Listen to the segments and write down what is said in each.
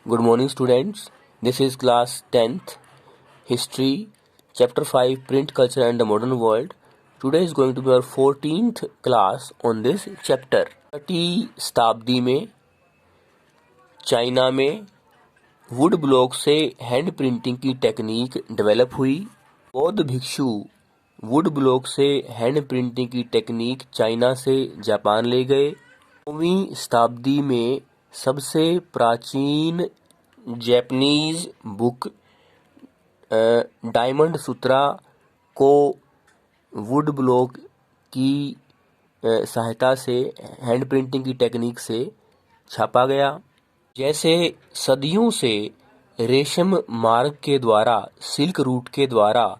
Good morning, students. This is class 10th History, Chapter 5 Print Culture and the Modern World. Today is going to be our 14th class on this chapter. 30 शताब्दी में China में would block से hand printing की technique develop हुई। बौद्ध भिक्षु would block से hand printing की टेक्निक चाइना से जापान ले गए। 9वीं शताब्दी में सबसे प्राचीन जैपनीज बुक डायमंड सूत्रा को वुड ब्लॉक की सहायता से हैंड प्रिंटिंग की टेक्निक से छापा गया। जैसे सदियों से रेशम मार्ग के द्वारा, सिल्क रूट के द्वारा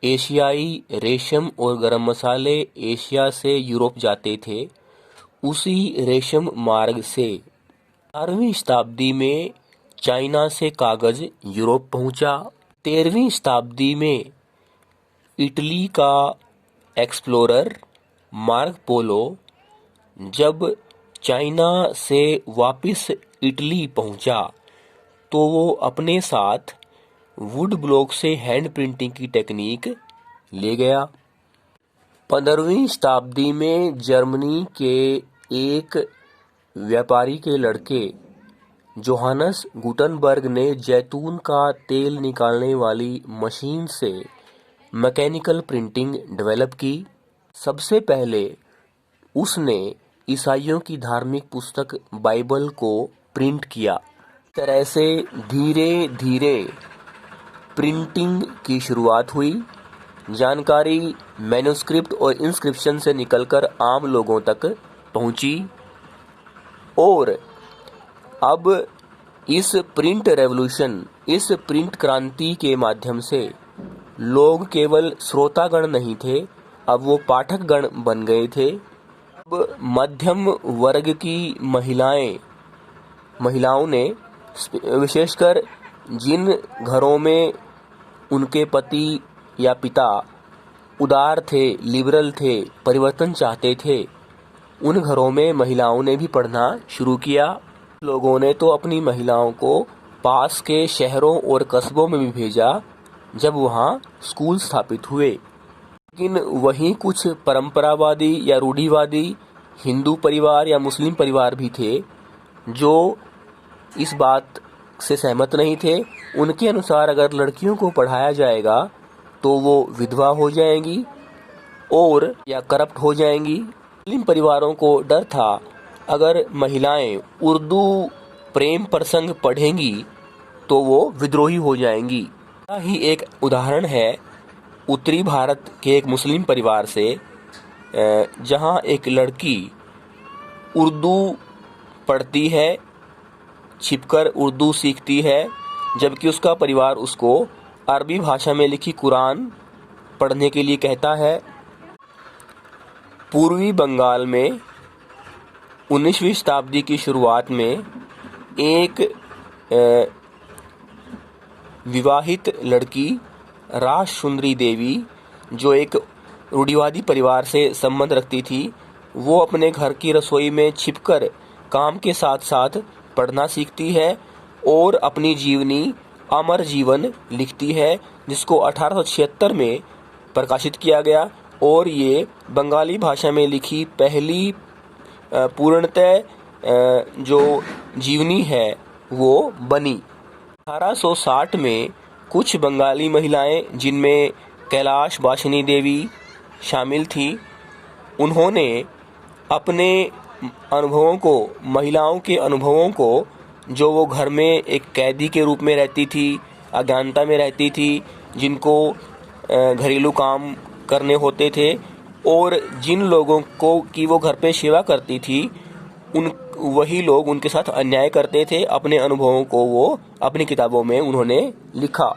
एशियाई रेशम और गरम मसाले एशिया से यूरोप जाते थे, उसी रेशम मार्ग से 12वीं शताब्दी में चाइना से कागज यूरोप पहुंचा। 13वीं शताब्दी में इटली का एक्सप्लोरर मार्क पोलो जब चाइना से वापस इटली पहुंचा तो वो अपने साथ वुड ब्लॉक से हैंड प्रिंटिंग की टेक्निक ले गया। 15वीं शताब्दी में जर्मनी के एक व्यापारी के लड़के जोहानस गुटनबर्ग ने जैतून का तेल निकालने वाली मशीन से मैकेनिकल प्रिंटिंग डेवलप की। सबसे पहले उसने ईसाइयों की धार्मिक पुस्तक बाइबल को प्रिंट किया। इस तरह से धीरे धीरे प्रिंटिंग की शुरुआत हुई। जानकारी मैन्युस्क्रिप्ट और इंस्क्रिप्शन से निकलकर आम लोगों तक पहुंची और अब इस प्रिंट रेवोल्यूशन, इस प्रिंट क्रांति के माध्यम से लोग केवल श्रोतागण नहीं थे, अब वो पाठकगण बन गए थे। अब मध्यम वर्ग की महिलाओं ने, विशेषकर जिन घरों में उनके पति या पिता उदार थे, लिबरल थे, परिवर्तन चाहते थे, उन घरों में महिलाओं ने भी पढ़ना शुरू किया। लोगों ने तो अपनी महिलाओं को पास के शहरों और कस्बों में भी भेजा जब वहाँ स्कूल स्थापित हुए। लेकिन वहीं कुछ परंपरावादी या रूढ़िवादी हिंदू परिवार या मुस्लिम परिवार भी थे जो इस बात से सहमत नहीं थे। उनके अनुसार अगर लड़कियों को पढ़ाया जाएगा तो वो विधवा हो जाएंगी और या करप्ट हो जाएंगी। मुस्लिम परिवारों को डर था अगर महिलाएं उर्दू प्रेम प्रसंग पढ़ेंगी तो वो विद्रोही हो जाएंगी। ही एक उदाहरण है उत्तरी भारत के एक मुस्लिम परिवार से, जहां एक लड़की उर्दू पढ़ती है, छिपकर उर्दू सीखती है, जबकि उसका परिवार उसको अरबी भाषा में लिखी कुरान पढ़ने के लिए कहता है। पूर्वी बंगाल में 19वीं शताब्दी की शुरुआत में एक विवाहित लड़की राज सुंदरी देवी, जो एक रूढ़िवादी परिवार से संबंध रखती थी, वो अपने घर की रसोई में छिपकर काम के साथ साथ पढ़ना सीखती है और अपनी जीवनी अमर जीवन लिखती है, जिसको 1876 में प्रकाशित किया गया और ये बंगाली भाषा में लिखी पहली पूर्णतः जो जीवनी है वो बनी। 1860 में कुछ बंगाली महिलाएं, जिनमें कैलाश बासिनी देवी शामिल थी, उन्होंने अपने अनुभवों को, महिलाओं के अनुभवों को, जो वो घर में एक कैदी के रूप में रहती थी, अज्ञानता में रहती थी, जिनको घरेलू काम करने होते थे और जिन लोगों को कि वो घर पे सेवा करती थी, वही लोग उनके साथ अन्याय करते थे। अपने अनुभवों को वो अपनी किताबों में उन्होंने लिखा।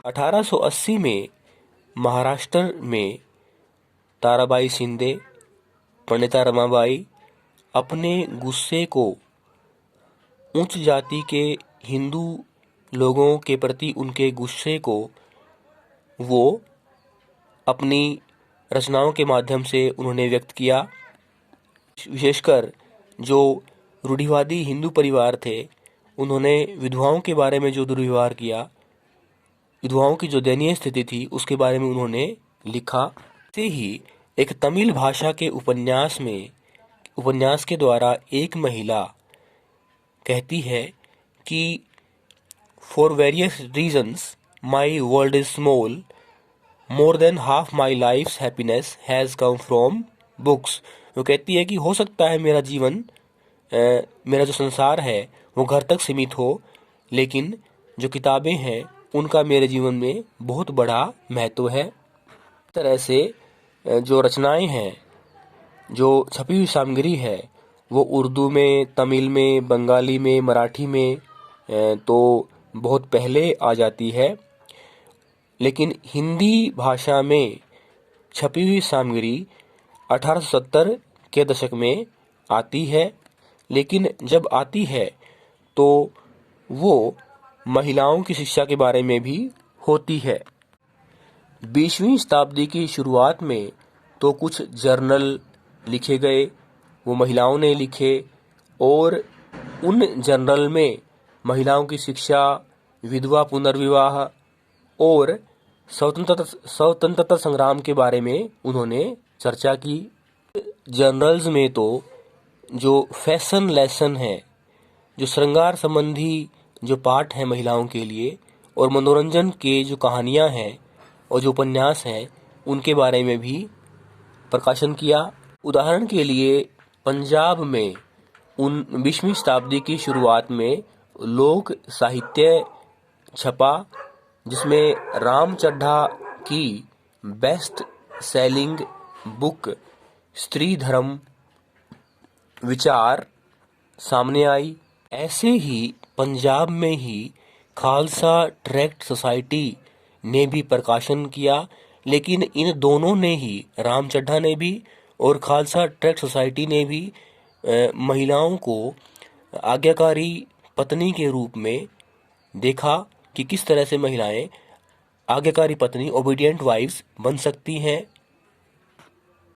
1880 में महाराष्ट्र में ताराबाई शिंदे, पंडिता रमाबाई अपने गुस्से को उच्च जाति के हिंदू लोगों के प्रति, उनके गुस्से को वो अपनी रचनाओं के माध्यम से उन्होंने व्यक्त किया। विशेषकर जो रूढ़िवादी हिंदू परिवार थे उन्होंने विधवाओं के बारे में जो दुर्व्यवहार किया, विधवाओं की जो दयनीय स्थिति थी, उसके बारे में उन्होंने लिखा। ऐसे ही एक तमिल भाषा के उपन्यास के द्वारा एक महिला कहती है कि for various reasons my world is small, more than half my life's happiness has come from books. वो कहती है कि हो सकता है मेरा जीवन, मेरा जो संसार है वो घर तक सीमित हो, लेकिन जो किताबें हैं उनका मेरे जीवन में बहुत बड़ा महत्व है। इस तरह से जो रचनाएं हैं, जो छपी हुई सामग्री है, वो उर्दू में, तमिल में, बंगाली में, मराठी में तो बहुत पहले आ जाती है, लेकिन हिंदी भाषा में छपी हुई सामग्री 1870 के दशक में आती है। लेकिन जब आती है तो वो महिलाओं की शिक्षा के बारे में भी होती है। 20वीं शताब्दी की शुरुआत में तो कुछ जर्नल लिखे गए, वो महिलाओं ने लिखे, और उन जर्नल में महिलाओं की शिक्षा, विधवा पुनर्विवाह और स्वतंत्रता संग्राम के बारे में उन्होंने चर्चा की। जर्नल्स में तो जो फैशन लेसन है, जो श्रृंगार संबंधी जो पाठ हैं महिलाओं के लिए, और मनोरंजन के जो कहानियां हैं और जो उपन्यास हैं, उनके बारे में भी प्रकाशन किया। उदाहरण के लिए पंजाब में 20वीं शताब्दी की शुरुआत में लोक साहित्य छपा, जिसमें राम चड्ढा की बेस्ट सेलिंग बुक स्त्री धर्म विचार सामने आई। ऐसे ही पंजाब में ही खालसा ट्रैक्ट सोसाइटी ने भी प्रकाशन किया, लेकिन इन दोनों ने ही, राम चड्ढा ने भी और खालसा ट्रैक्ट सोसाइटी ने भी महिलाओं को आज्ञाकारी पत्नी के रूप में देखा कि किस तरह से महिलाएं आज्ञाकारी पत्नी, ओबीडिएंट वाइफ्स बन सकती हैं।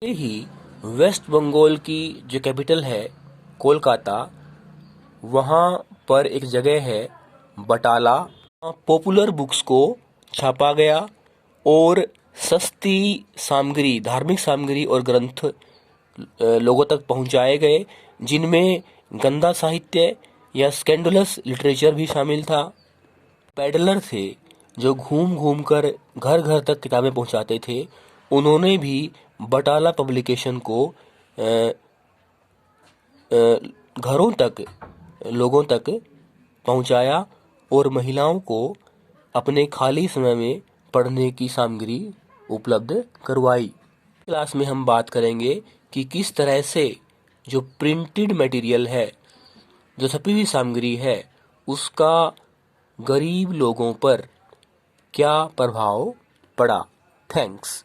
ही वेस्ट बंगाल की जो कैपिटल है कोलकाता, वहाँ पर एक जगह है बटाला, पॉपुलर बुक्स को छापा गया और सस्ती सामग्री, धार्मिक सामग्री और ग्रंथ लोगों तक पहुंचाए गए, जिनमें गंदा साहित्य या स्कैंडलस लिटरेचर भी शामिल था। पैडलर थे जो घूम घूम कर घर घर तक किताबें पहुंचाते थे, उन्होंने भी बटाला पब्लिकेशन को घरों तक, लोगों तक पहुंचाया और महिलाओं को अपने खाली समय में पढ़ने की सामग्री उपलब्ध करवाई। क्लास में हम बात करेंगे कि किस तरह से जो प्रिंटेड मटेरियल है, जो छपी हुई सामग्री है, उसका गरीब लोगों पर क्या प्रभाव पड़ा। थैंक्स।